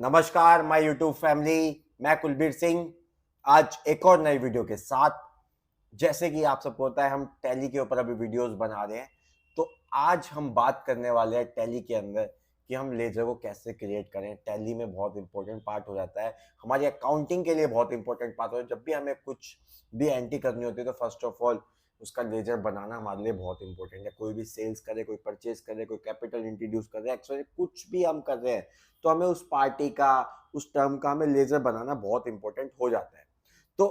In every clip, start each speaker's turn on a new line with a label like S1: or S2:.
S1: नमस्कार my YouTube family, मैं कुलबीर सिंह आज एक और नई वीडियो के साथ। जैसे कि आप सबको पता है, हम टैली के ऊपर अभी वीडियोस बना रहे हैं। तो आज हम बात करने वाले हैं टैली के अंदर कि हम लेजर को कैसे क्रिएट करें। टैली में बहुत इंपॉर्टेंट पार्ट हो जाता है, हमारी अकाउंटिंग के लिए बहुत इंपॉर्टेंट पार्ट होता है। जब भी हमें कुछ भी एंट्री करनी होती है तो फर्स्ट ऑफ ऑल उसका लेजर बनाना हमारे लिए बहुत इंपॉर्टेंट है। कोई भी सेल्स करे, कोई परचेज करे, कोई कैपिटल इंट्रोड्यूस कर रहे हैं, एक्चुअली कुछ भी हम कर रहे हैं तो हमें उस पार्टी का, उस टर्म का हमें लेजर बनाना बहुत इंपॉर्टेंट हो जाता है। तो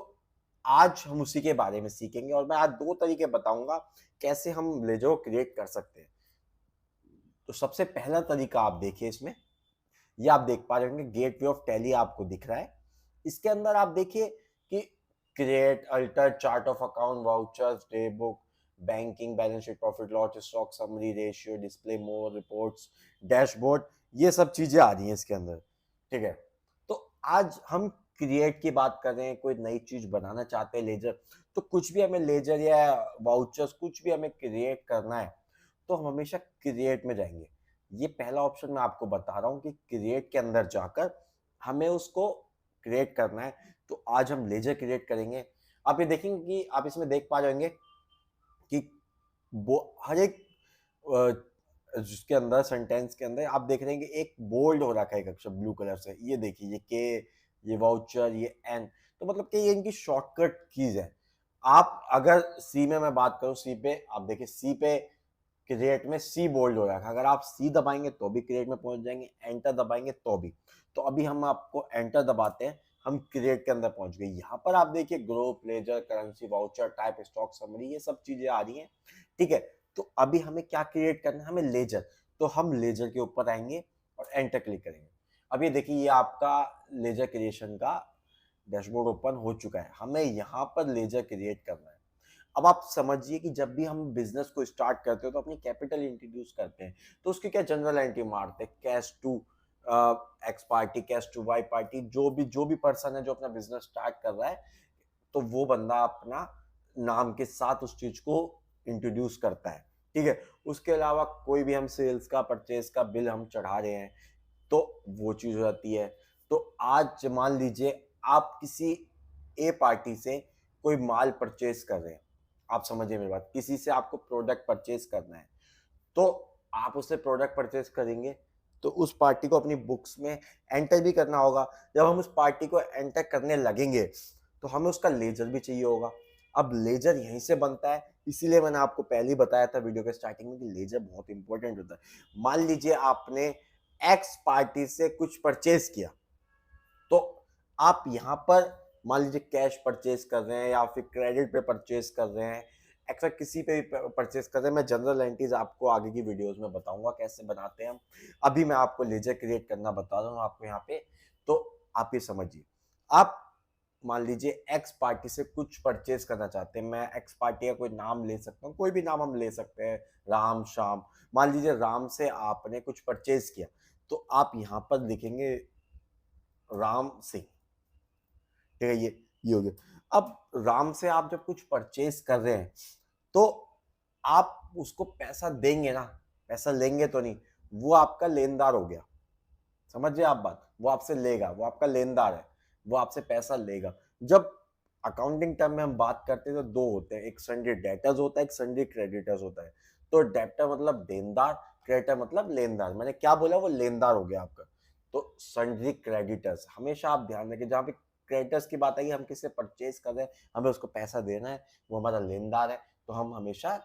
S1: आज हम उसी के बारे में सीखेंगे और मैं आज दो तरीके बताऊंगा कैसे हम लेजर को क्रिएट कर सकते हैं। तो सबसे पहला तरीका आप देखिए, इसमें ये आप देख पा रहे होंगे गेटवे ऑफ टैली आपको दिख रहा है। इसके अंदर आप देखिए कि create, alter, chart of account, vouchers, day book, banking, balance sheet, profit loss, stock summary, ratio, display, more, reports, dashboard, ये सब चीजें आ रही हैं इसके अंदर। ठीक है, तो आज हम क्रिएट की बात कर रहे हैं, कोई नई चीज बनाना चाहते हैं लेजर, तो कुछ भी हमें लेजर या वाउचर्स कुछ भी हमें क्रिएट करना है तो हम हमेशा क्रिएट में जाएंगे। ये पहला ऑप्शन मैं आपको बता रहा हूँ कि क्रिएट के अंदर जाकर हमें उसको क्रिएट करना है। तो आज हम लेजर क्रिएट करेंगे। आप ये देखेंगे कि आप इसमें देख पा रहे होंगे कि वो हर एक जिसके अंदर सेंटेंस के अंदर आप देख रहे हैं कि एक बोल्ड हो रखा है एक अक्षर ब्लू कलर से। ये देखिए, ये के, ये वाउचर, ये एन, तो मतलब कि ये इनकी शॉर्टकट कीज है। आप अगर सी में मैं बात करूं, सी पे आप देखिए, सी पे क्रिएट में सी बोल्ड हो रहा है। अगर आप सी दबाएंगे तो भी क्रिएट में पहुंच जाएंगे, एंटर दबाएंगे तो भी। तो अभी हम आपको एंटर दबाते हैं, हम क्रिएट के अंदर पहुंच गए। यहाँ पर आप देखिए group, ledger, currency, voucher, type, stock summary, ये सब चीजें आ रही हैं। ठीक है, तो अभी हमें क्या क्रिएट करना है, हमें लेजर। तो हम लेजर के ऊपर आएंगे और एंटर क्लिक करेंगे। अब ये देखिए, ये आपका लेजर क्रिएशन का डैशबोर्ड ओपन हो चुका है। हमें यहाँ पर लेजर क्रिएट करना है। अब आप समझिए कि जब भी हम बिजनेस को स्टार्ट करते हो तो अपनी कैपिटल इंट्रोड्यूस करते हैं, तो उसकी क्या जनरल एंट्री मारते हैं, cash to x party, cash to y party, जो भी पर्सन है जो अपना बिजनेस स्टार्ट कर रहा है, तो वो बंदा अपना नाम के साथ उस चीज को इंट्रोड्यूस करता है। ठीक है, उसके अलावा कोई भी हम सेल्स का, परचेज का बिल हम चढ़ा रहे हैं तो वो चीज हो जाती है। तो आज मान लीजिए आप किसी ए पार्टी से कोई माल परचेज कर रहे हैं, आप समझिए मेरी बात, किसी से आपको प्रोडक्ट परचेज करना है, तो आप उससे प्रोडक्ट परचेज करेंगे तो उस पार्टी को अपनी बुक्स में एंटर भी करना होगा। जब हम उस पार्टी को एंटर करने लगेंगे तो हमें उसका लेजर भी चाहिए होगा। अब लेजर यहीं से बनता है, इसीलिए मैंने आपको पहले ही बताया था वीडियो के स्टार्टिंग में कि लेजर बहुत इंपॉर्टेंट होता है। मान लीजिए आपने एक्स पार्टी से कुछ परचेज किया, तो आप यहाँ पर मान लीजिए कैश परचेज कर रहे हैं या फिर क्रेडिट पे परचेज कर रहे हैं, एक्स्ट्रा किसी पे भी परचेज कर रहे हैं। मैं जनरल एंट्रीज आपको आगे की वीडियोस में बताऊंगा कैसे बनाते हैं हम। अभी मैं आपको लेजर क्रिएट करना बता रहा हूँ आपको यहाँ पे। तो आप ये समझिए, आप मान लीजिए एक्स पार्टी से कुछ परचेज करना चाहते हैं। मैं एक्स पार्टी का कोई नाम ले सकता हूँ, कोई भी नाम हम ले सकते हैं, राम, श्याम। मान लीजिए राम से आपने कुछ परचेज किया, तो आप यहाँ पर लिखेंगे राम सिंह। ठीक है, ये हो गया। अब राम से आप जब कुछ परचेज कर रहे हैं तो आप उसको पैसा देंगे ना, पैसा लेंगे तो नहीं। वो आपका लेनदार हो गया, समझिए आप बात। वो आपसे लेगा, वो आपका लेनदार है, वो आपसे पैसा लेगा। जब अकाउंटिंग टर्म में हम बात करते हैं तो दो होते हैं, एक सन्डी डेटर्स होता है, एक सन्डी क्रेडिटर्स होता है। तो डेप्टर मतलब देनदार, क्रेडिटर मतलब लेनदार। मैंने क्या बोला, वो लेनदार हो गया आपका। तो सन्डी क्रेडिटर्स हमेशा आप ध्यान रखें, जहां पे क्रेडिटर्स की बात आई, हम किससे परचेज कर रहे हैं, हमें उसको पैसा देना है, वो हमारा लेनदार है, तो हम हमेशा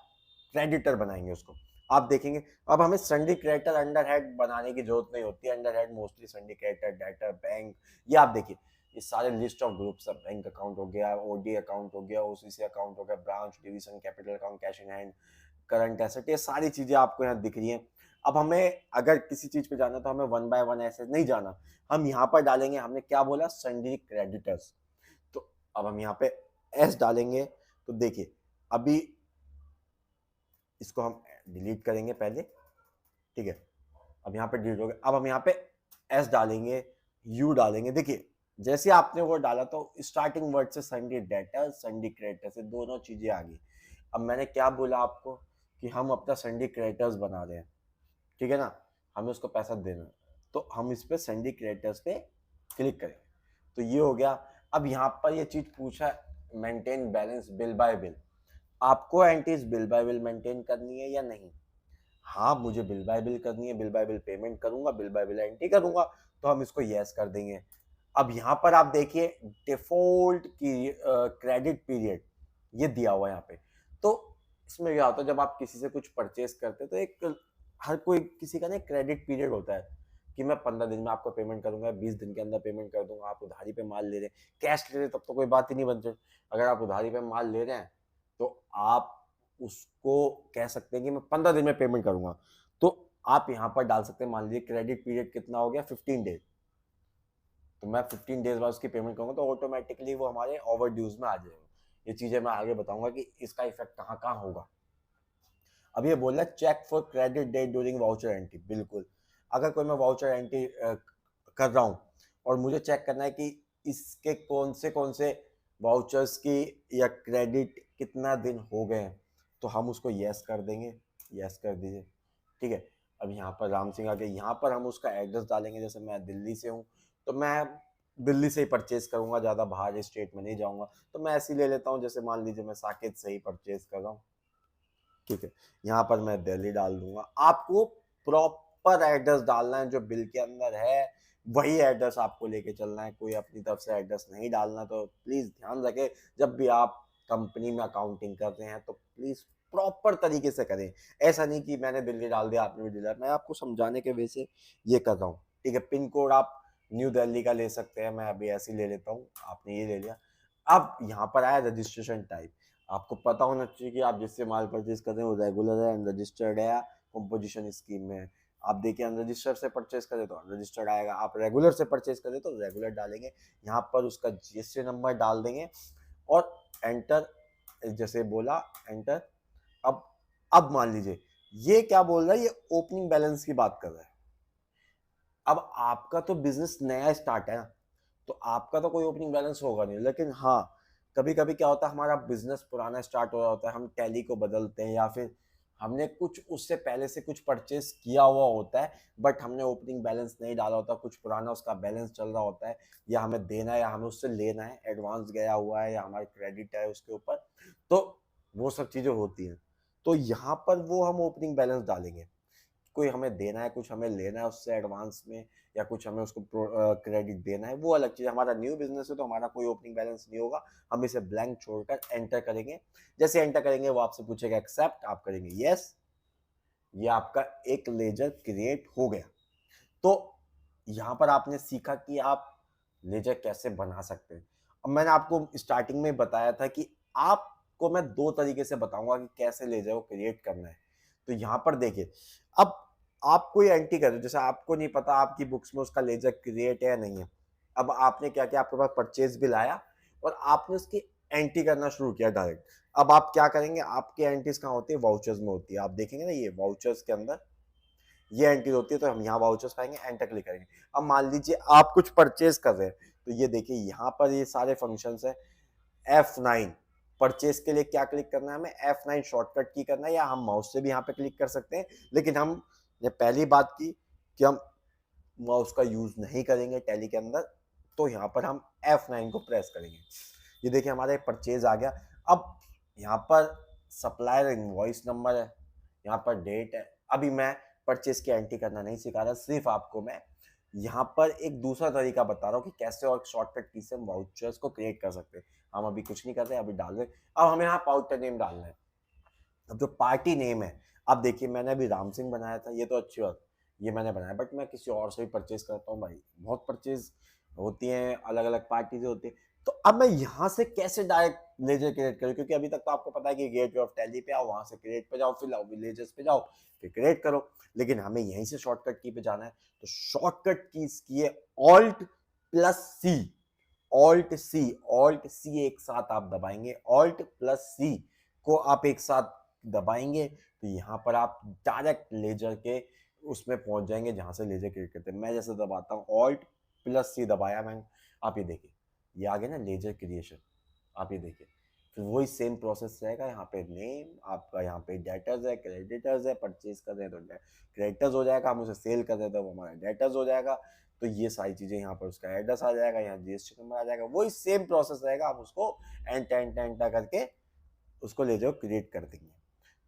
S1: क्रेडिटर बनाएंगे उसको। आप देखेंगे अब हमें संडी क्रेडिटर अंडर हेड बनाने की जरूरत नहीं होती है। Under head mostly sundry creditor, debtor, bank, ये आप देखिए, ये सारे list of groups, bank account हो गया, ओडी अकाउंट हो गया, ओसीसी अकाउंट हो गया, branch, division, capital account, cash in hand, current asset, ये सारी चीजें आपको यहाँ दिख रही हैं। अब हमें अगर किसी चीज पे जाना तो हमें वन बाय वन ऐसे नहीं जाना, हम यहाँ पर डालेंगे, हमने क्या बोला, संडी क्रेडिटर्स। तो अब हम यहाँ पे एस डालेंगे, तो देखिए अभी इसको हम डिलीट करेंगे पहले। ठीक है, अब यहाँ पे डिलीट हो गया। अब हम यहाँ पे एस डालेंगे, यू डालेंगे। देखिए जैसे आपने वो डाला तो स्टार्टिंग वर्ड से संडी डेटर, संडी क्रेडिटर से दोनों चीजें आ गई। अब मैंने क्या बोला आपको कि हम अपना संडी क्रेडिटर्स बना रहे हैं, ठीक है ना, हमें उसको पैसा देना है। तो हम इस पे सेंडी क्रेडिटर्स पे क्लिक करेंगे। तो ये हो गया। अब यहाँ पर ये चीज पूछा maintain balance bill bye bill, आपको एंटीज बिल बाय बिल मेंटेन करनी है या नहीं? हाँ, मुझे बिल बाय बिल करनी है, बिल बाय बिल पेमेंट करूंगा, बिल बाय बिल एंट्री करूंगा, तो हम इसको यस कर देंगे। अब यहाँ पर आप देखिए डिफॉल्ट की क्रेडिट पीरियड ये दिया हुआ है यहाँ पे। तो इसमें क्या होता है, जब आप किसी से कुछ परचेस करते हैं तो एक हर कोई किसी का ना क्रेडिट पीरियड होता है कि मैं 15 दिन में आपको पेमेंट करूंगा, 20 दिन के अंदर पेमेंट कर दूंगा। आप उधारी पे माल ले रहे हैं, कैश ले रहे हैं, तब तो कोई बात ही नहीं बनती। अगर आप उधारी पे माल ले रहे हैं तो आप उसको कह सकते हैं कि मैं 15 दिन में पेमेंट करूंगा। तो आप यहाँ पर डाल सकते हैं, मान लीजिए क्रेडिट पीरियड कितना हो गया, 15 डेज, तो मैं 15 डेज बाद उसकी पेमेंट करूंगा तो ऑटोमेटिकली वो हमारे ओवर ड्यूज में आ जाएगा। ये चीजें मैं आगे बताऊंगा कि इसका इफेक्ट कहाँ कहाँ होगा। अब ये बोल रहा है चेक फॉर क्रेडिट डेट ड्यूरिंग वाउचर एंट्री। बिल्कुल, अगर कोई मैं वाउचर एंट्री कर रहा हूँ और मुझे चेक करना है कि इसके कौन से वाउचर्स की या क्रेडिट कितना दिन हो गए हैं, तो हम उसको यस कर देंगे। यस कर दीजिए, ठीक है। अब यहाँ पर राम सिंह आगे, यहाँ पर हम उसका एड्रेस डालेंगे। जैसे मैं दिल्ली से हूँ तो मैं दिल्ली से ही परचेज करूंगा, ज़्यादा बाहर स्टेट में नहीं जाऊंगा, तो मैं ऐसे ही ले लेता हूँ। जैसे मान लीजिए मैं साकेत से ही परचेज कर रहा हूँ, ठीक है। यहाँ पर मैं दिल्ली डाल दूंगा। आपको प्रॉपर एड्रेस डालना है जो बिल के अंदर है, वही एड्रेस आपको लेके चलना है, कोई अपनी तरफ से एड्रेस नहीं डालना। तो प्लीज ध्यान रखें, जब भी आप कंपनी में अकाउंटिंग कर रहे हैं तो प्लीज प्रॉपर तरीके से करें। ऐसा नहीं कि मैंने दिल्ली डाल दिया, आपने भी दिल्ली, मैं आपको समझाने के वजह से ये कर रहा हूँ, ठीक है। पिन कोड आप न्यू दिल्ली का ले सकते हैं, मैं अभी ऐसे ही ले लेता हूँ, आपने ये ले लिया। अब यहाँ पर आया रजिस्ट्रेशन टाइप। आपको पता होना चाहिए कि आप जिससे माल परचेज कर रहे हैं वो रेगुलर है, अनरजिस्टर्ड है या कंपोजिशन स्कीम में है। आप देखिए अनरजिस्टर्ड से परचेज करें तो अनरजिस्टर्ड आएगा, आप रेगुलर से परचेज करें तो रेगुलर डालेंगे। यहाँ पर उसका जीएसटी नंबर डाल देंगे और एंटर, जैसे बोला एंटर। अब अब मान लीजिए ये क्या बोल रहा है, ये ओपनिंग बैलेंस की बात कर रहा है। अब आपका तो बिजनेस नया स्टार्ट है ना, तो आपका तो कोई ओपनिंग बैलेंस होगा नहीं। लेकिन हाँ, कभी कभी क्या होता है, हमारा बिजनेस पुराना स्टार्ट हो रहा होता है, हम टैली को बदलते हैं या फिर हमने कुछ उससे पहले से कुछ परचेस किया हुआ होता है, बट हमने ओपनिंग बैलेंस नहीं डाला होता, कुछ पुराना उसका बैलेंस चल रहा होता है, या हमें देना है या हमें उससे लेना है, एडवांस गया हुआ है या हमारे क्रेडिट है उसके ऊपर, तो वो सब चीज़ें होती हैं। तो यहाँ पर वो हम ओपनिंग बैलेंस डालेंगे। कोई हमें देना है, कुछ हमें लेना है उससे एडवांस में, या कुछ हमें उसको क्रेडिट देना है, वो अलग चीज़। हमारा न्यू बिजनेस है तो हमारा कोई ओपनिंग बैलेंस नहीं होगा, हम इसे ब्लैंक छोड़कर एंटर करेंगे। जैसे एंटर करेंगे वो आपसे पूछेगा एक्सेप्ट, आप करेंगे यस, ये आपका एक लेजर क्रिएट हो गया। तो यहाँ पर आपने सीखा कि आप लेजर कैसे बना सकते हैं। अब मैंने आपको स्टार्टिंग में बताया था कि आपको मैं दो तरीके से बताऊंगा कि कैसे लेजर को क्रिएट करना है। तो यहाँ पर देखिए, अब आप कोई एंट्री कर रहे हो, जैसे आपको नहीं पता आपकी बुक्स में उसका लेजर क्रिएट है या नहीं है। अब आपने क्या किया, आपके पास परचेज बिल आया और आपने उसकी एंट्री करना शुरू किया डायरेक्ट। अब आप क्या करेंगे, आपकी एंट्रीज कहाँ होती है, वाउचर्स में होती है। आप देखेंगे ना, ये वाउचर्स के अंदर ये एंट्री होती है, तो हम यहाँ वाउचर्स पाएंगे, एंटर क्लिक करेंगे। अब मान लीजिए आप कुछ परचेज कर रहे हैं, तो ये देखिए यहाँ पर ये सारे फंक्शंस है। F9 परचेज के लिए क्या क्लिक करना है, हमें F9 शॉर्टकट की करना है, या हम माउस से भी यहाँ पे क्लिक कर सकते हैं। लेकिन हम ने पहली बात की कि हम माउस का यूज नहीं करेंगे टैली के अंदर, तो यहाँ पर हम F9 को प्रेस करेंगे। ये देखिए हमारा परचेज आ गया। अब यहाँ पर सप्लायर इनवॉइस नंबर है, यहाँ पर डेट है। अभी मैं परचेज की एंट्री करना नहीं सिखा रहा, सिर्फ आपको मैं यहाँ पर एक दूसरा तरीका बता रहा हूँ कि कैसे और शॉर्टकट की से हम वाउचर्स को क्रिएट कर सकते हैं। हम अभी कुछ नहीं कर रहे, अभी डाल रहे। अब हमें यहाँ पाउटर नेम डालना है। अब जो पार्टी नेम है, अब देखिए मैंने अभी राम सिंह बनाया था, ये तो अच्छी बात, ये मैंने बनाया, बट मैं किसी और से भी परचेज करता हूँ भाई, बहुत परचेज होती हैं, अलग अलग पार्टी से होती है। तो अब मैं यहाँ से कैसे डायरेक्ट लेजर क्रिएट करूँ, क्योंकि अभी तक तो आपको पता है कि गेटवे ऑफ टैली पे आओ, वहां से क्रिएट पे जाओ, फिर आओ विलेजर्स पे जाओ, फिर क्रिएट करो। लेकिन हमें यहीं से शॉर्टकट की पे जाना है। तो शॉर्टकट कीज की है ऑल्ट प्लस सी। ऑल्ट सी एक साथ आप दबाएंगे, ऑल्ट प्लस सी को आप एक साथ दबाएंगे, तो यहाँ पर आप डायरेक्ट लेजर के उसमें पहुंच जाएंगे जहां से लेजर क्रिएट करते हैं। मैं जैसे दबाता हूँ ऑल्ट प्लस सी दबाया मैंने, आप ये देखिए ये आ गया ना लेजर क्रिएशन, आप ये देखिए। फिर वही सेम प्रोसेस रहेगा। यहाँ पे नेम आपका, यहाँ पे डेटर्स है, क्रेडिटर्स है, परचेज कर रहे हैं तो क्रेडिटर्स हो जाएगा, हम उसे सेल कर रहे हैं तो वो हमारा डेटर्स हो जाएगा। तो ये सारी चीजें यहाँ पर उसका एड्रेस आ जाएगा, यहाँ जीएसटी नंबर आ जाएगा, वही सेम प्रोसेस रहेगा। आप उसको एंटा करके उसको ले जाओ क्रिएट कर देंगे।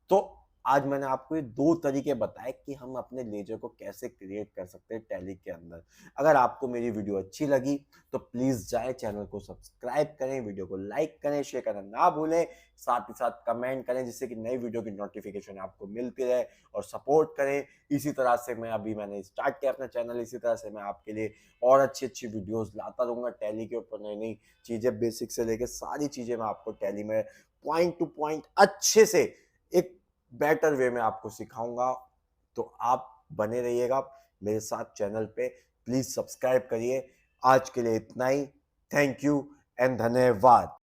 S1: तो आज मैंने आपको ये 2 तरीके बताए कि हम अपने लेजर को कैसे क्रिएट कर सकते हैं टैली के अंदर। अगर आपको मेरी वीडियो अच्छी लगी तो प्लीज़ जाएँ, चैनल को सब्सक्राइब करें, वीडियो को लाइक करें, शेयर करना ना भूलें, साथ ही साथ कमेंट करें जिससे कि नई वीडियो की नोटिफिकेशन आपको मिलती रहे और सपोर्ट करें। इसी तरह से मैंने स्टार्ट किया अपना चैनल, इसी तरह से मैं आपके लिए और अच्छी-अच्छी वीडियोज़ लाता रहूँगा टैली के ऊपर। नई-नई चीज़ें बेसिक से लेके सारी चीज़ें मैं आपको टैली में पॉइंट टू पॉइंट अच्छे से एक बेटर वे में आपको सिखाऊंगा। तो आप बने रहिएगा मेरे साथ चैनल पे, प्लीज सब्सक्राइब करिए। आज के लिए इतना ही। थैंक यू एंड धन्यवाद।